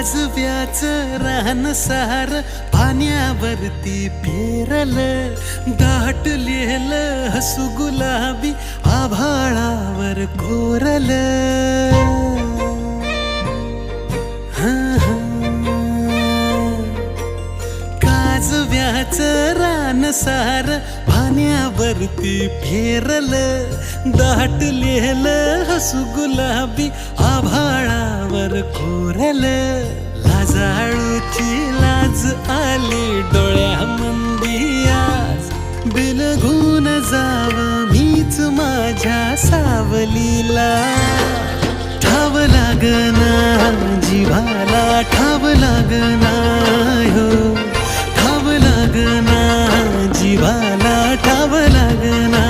काजव्याचं रान सार पाण्यावरती पेरलं, दाटलेलं हसू गुलाबी आभाळावर कोरलं. काजव्याचं रान सार पाण्यावरती पेरलं, दाटलेलं हसू गुलाबी आभाळावर कोरलं. लाजाळूची लाज आली डोळ्यामंदी आज, बिलगून जाव मीच माझ्या सावलीला. ठाव लागना जिव्हाला, ठाव लागना हो, ठाव लागना जिव्हाला, ठाव लागना.